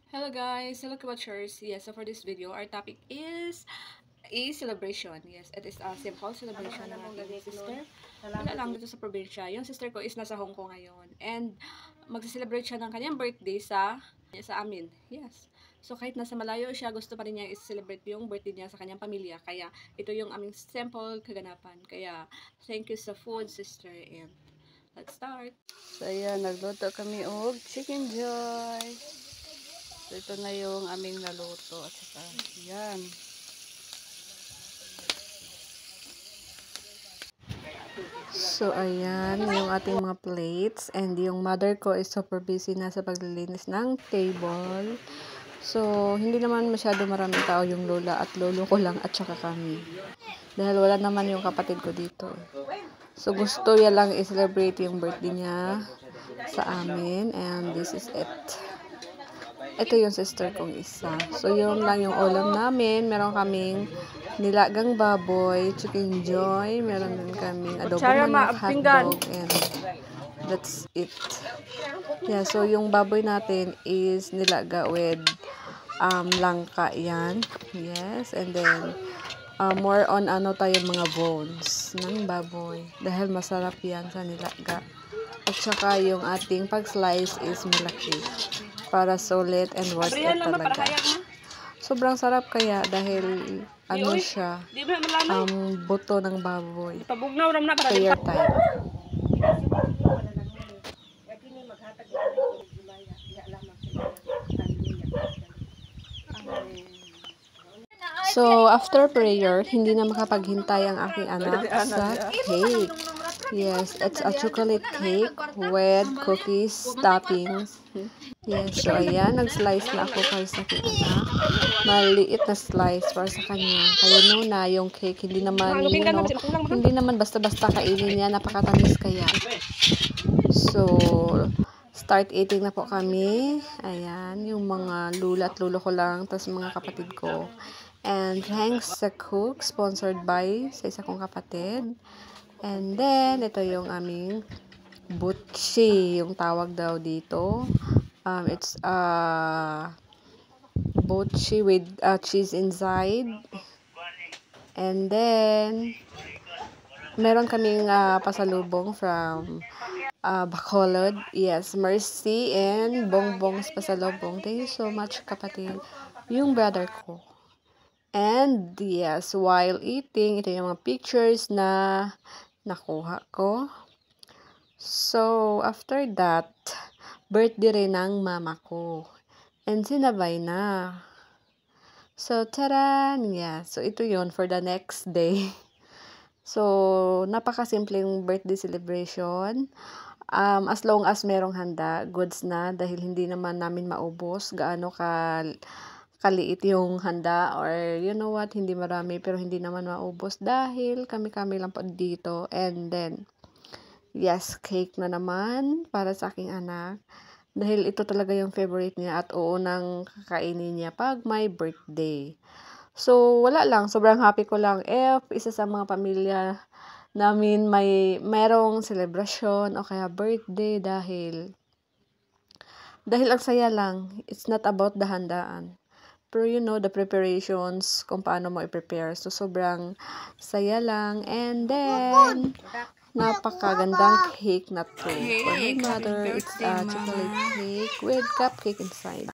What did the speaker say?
Hello guys, hello Watchers. Yes, so for this video, our topic is a celebration. Yes, it is a simple celebration ng aking sister. Wala lang dito sa probinsya. Yung sister ko is nasa Hong Kong ngayon. And magse-celebrate siya ng kanyang birthday sa amin. Yes. So kahit nasa malayo siya, gusto pa rin niya i-celebrate yung birthday niya sa kanyang pamilya. Kaya ito yung aming simple kaganapan. Kaya thank you sa food, sister. And let's start. So ayan, nagluto kami og chicken joy. So ito na yung aming naluto at saka yan. So ayan, yung ating mga plates, and yung mother ko is super busy na sa paglilinis ng table. So hindi naman masyado maraming tao, yung lola at lolo ko lang at saka kami. Dahil wala naman yung kapatid ko dito. So gusto niya lang i-celebrate yung birthday niya sa amin, and this is it. Ito yung sister kong isa. So, yun lang yung ulam namin. Meron kaming nilagang baboy, chicken joy. Meron din kaming adobong manok, hotdog, and that's it. Yeah, so yung baboy natin is nilaga with langka yan. Yes, and then more on tayo mga bones ng baboy. Dahil masarap yan sa nilaga. At saka yung ating pag-slice is malaki. Para solid and worth it talaga. Sobrang sarap kaya dahil siya, buto ng baboy. Fair time. So, after prayer, hindi na makapaghintay ang aking anak sa cake. Yes, it's a chocolate cake with cookies, toppings. Yes, so ayan, nag-slice na ako para sa aking anak. Maliit na slice para sa kanya. Kaya na yung cake, hindi naman basta-basta kainin niya, napakatamis kaya. So, start eating na po kami. Ayan, yung mga lula at lulo ko lang, tapos mga kapatid ko. And thanks sa cook, sponsored by sa isa kong kapatid. And then, ito yung aming butchi, yung tawag daw dito. It's butchi with cheese inside. And then, meron kaming pasalubong from Bacolod. Yes, Mercy and Bongbong's pasalubong. Thank you so much, kapatid. Yung brother ko. And yes, while eating, ito yung mga pictures na nakuha ko. So, after that, birthday rin ng mama ko. And sinabay na. So, taran! Yeah. So, ito yon for the next day. So, napakasimpleng birthday celebration. As long as merong handa, goods na. Dahil hindi naman namin maubos gaano kaliit yung handa, or you know what, hindi marami pero hindi naman maubos dahil kami-kami lang po dito. And then yes, cake na naman para sa aking anak dahil ito talaga yung favorite niya at uunang kakainin niya pag may birthday. So wala lang, sobrang happy ko lang if isa sa mga pamilya namin merong celebration o kaya birthday, dahil ang saya lang. It's not about the handaan. Pero the preparations, kung paano mo i-prepare. So, sobrang saya lang. And then, napakagandang cake na to. For my mother, it's a chocolate cake with cupcake inside.